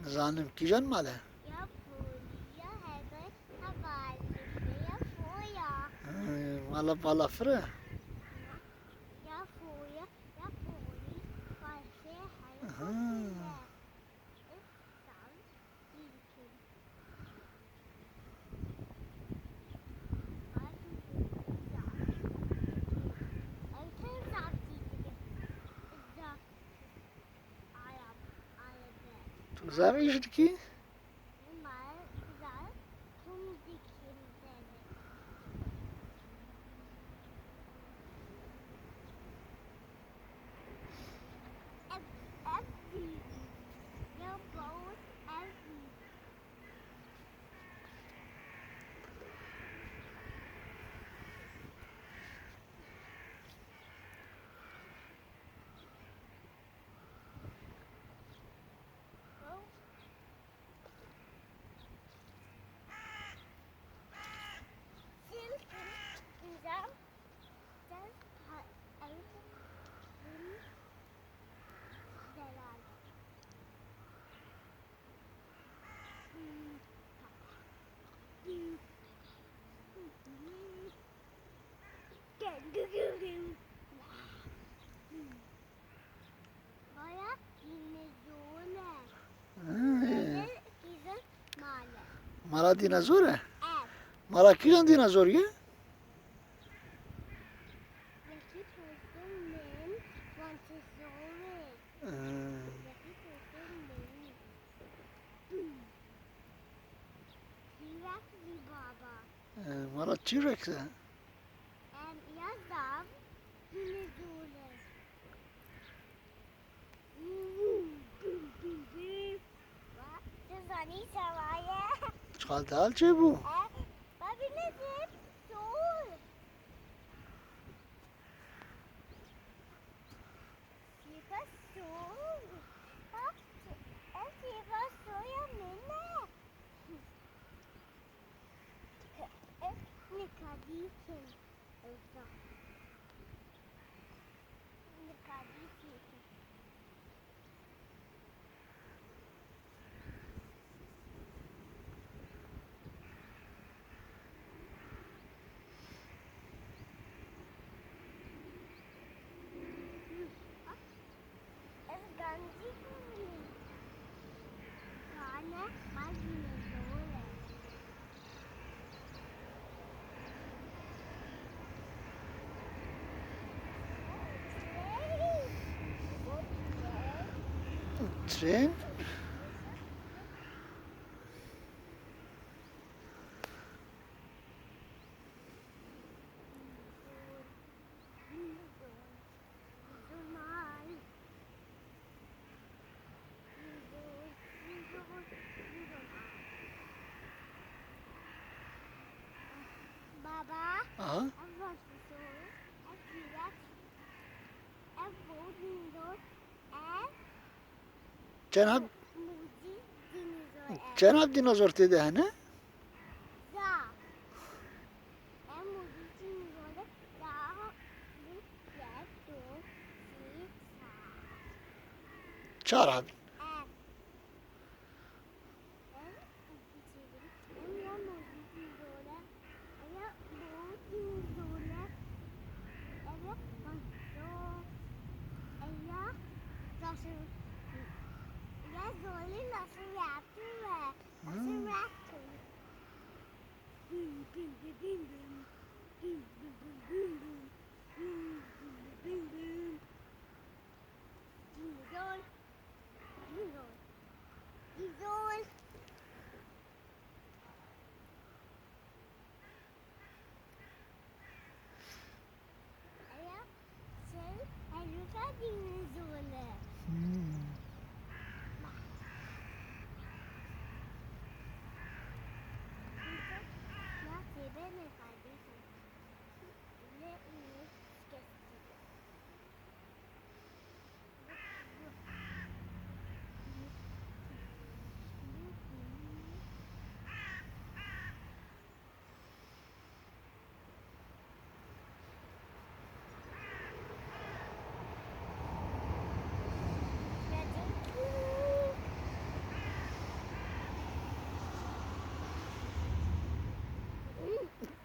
Zanim kîjan male? Mala balafire? Tu zavíš vždycky? Mala dinozor e? Mala kîjan dinozor ye? Mala T-Rex e? Çaldal çe bu? Tren? Aha. Cenab Cenab dinozor dedi hani? Çağır abi.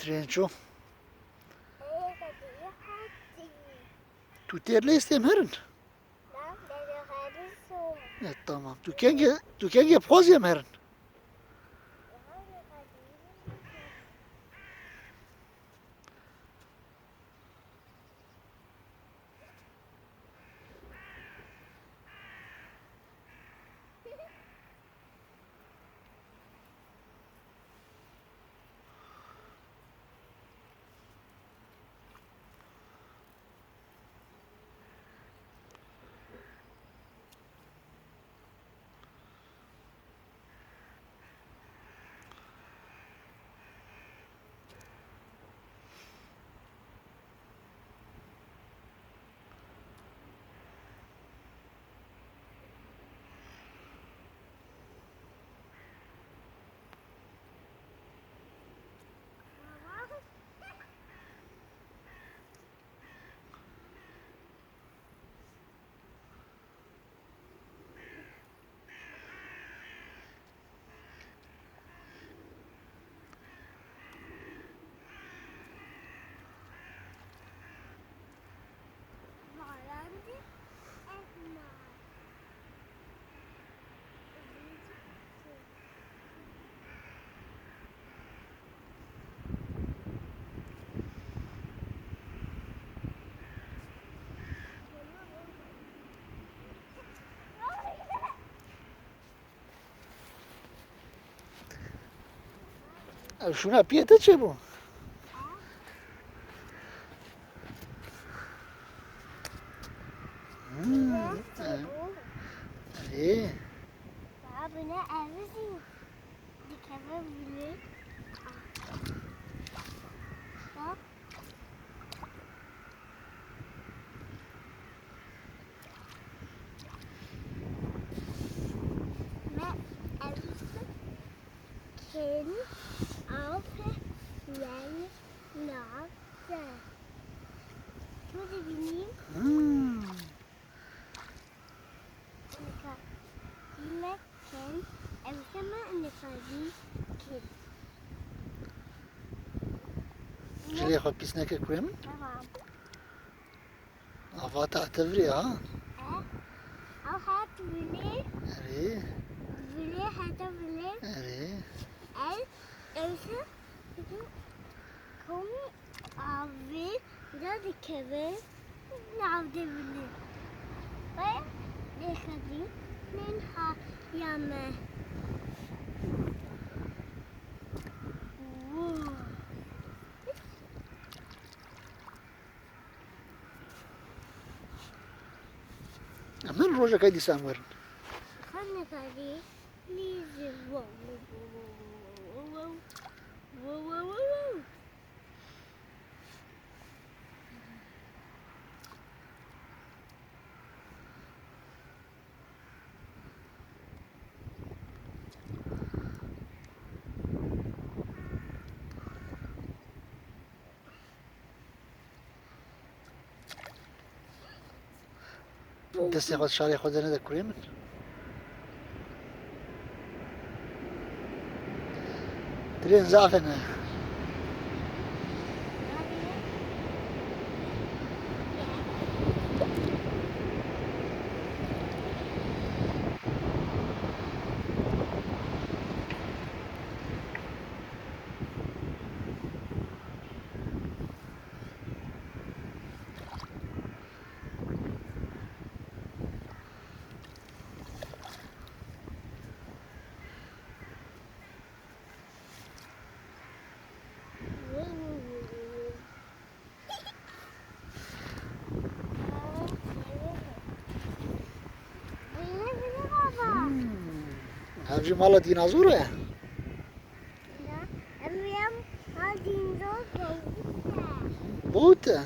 Trenço. Hadi hadi. Tu isteyem herin. Lan dedi hadi soğuk. Evet tamam. Tu kenge poziyem herin. Hadi hadi. Bağlandı. Elma. Şuna piyete çe bu. İyi. Abi ne evlisin? Dikebilir. Bak. Ben evlisin. Kendi altı yani nerede? Şurada bineyim. Yine kendi evlime ne kadar Şuraya xo pisneke kurem. Tamam. Avata tevri ha. Al hat bile. İyi. Bile hata bile. İyi. El evse bizim komi abi da dikeve navde bile. Ve dikkatim men ha yame. Hemen roja kay disam verin. Hani kadi lizi wow wow wow wow wow. Desti xo şarya xo dene de kurem. Tren zafene. Avcı mala dinozor ya. Bote.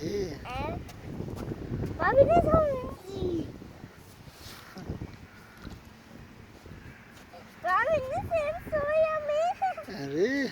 İyi. İyi.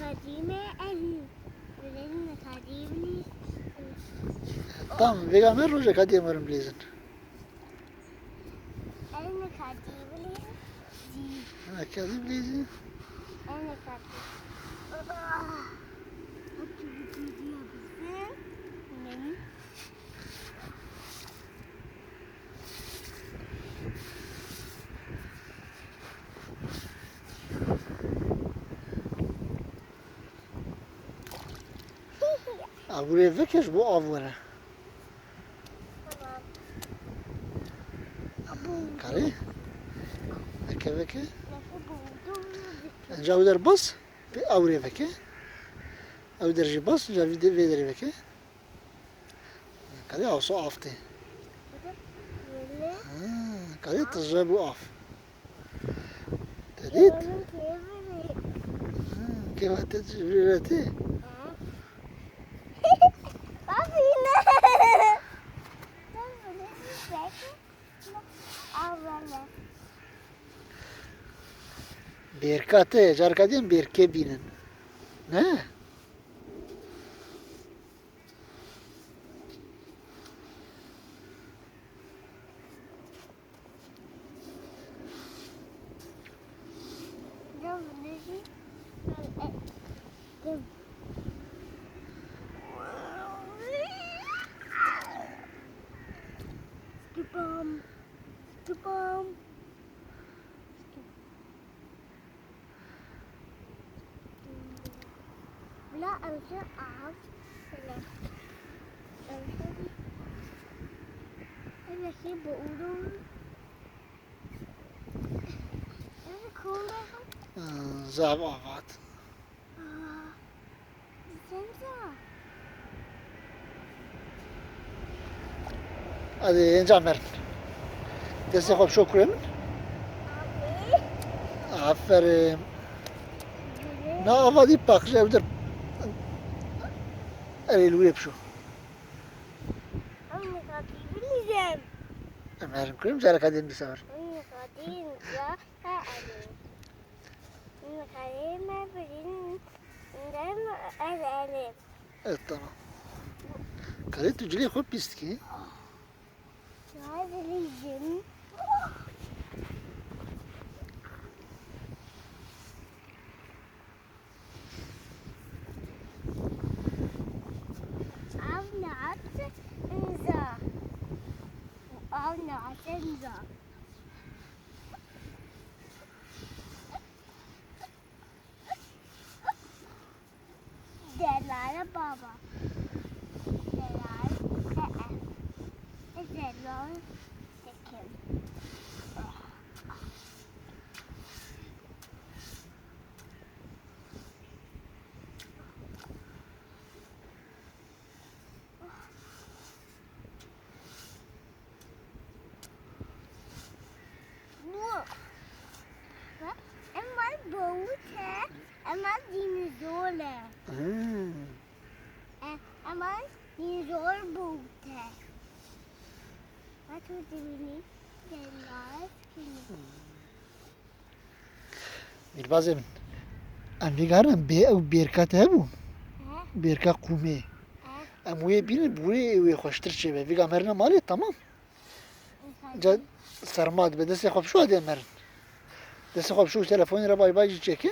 قديمة أهي ولازم قديمة Tamam, vegan ver roja kadiye varım blazin. أنا قديمة دي Ha, kadi blazin. أنا قديمة Buraya vekeş bu avvara. Kare. Veke. Önce avder bas. Ve avre veke. Avderci bas. Önce vedere veke. Kare avso aftı. Kare tızca bu af. Dedit. Keva tecrübeti. Berkate, jarkadien berke binin. Ne? Skibom. لا أرجع أعرف أنا شيء بقوله أنا كونه Zav avat. زنزة Hadi enca merin. Dese hop şokre min. Aferin. Ne avadi bak evdir. Eril uyup şu. أنا قاعدين بنزم Merin kırım jarkadien bir sefer. أنا قاعدين يا أنا أنا قاعدين ما بدين أنا أنا Evet tamam. Kare tücüle hop pist ki. هذا الجن عاونا عدت انزا عاونا عدت انزا دلالة بابا دلالة دلالة سكن أما البوتة أما الديناصور أما الديناصور بوتة ما توديني دلالة Bilbazem. Em vigaran be ev berkat hebu. Berka kume. Em uye binin buraya ev hoştur çebe. Viga merine mali tamam. Ca sarmad be dese hop şu adem merin. Dese hop şu telefonu ra bay bay çeke.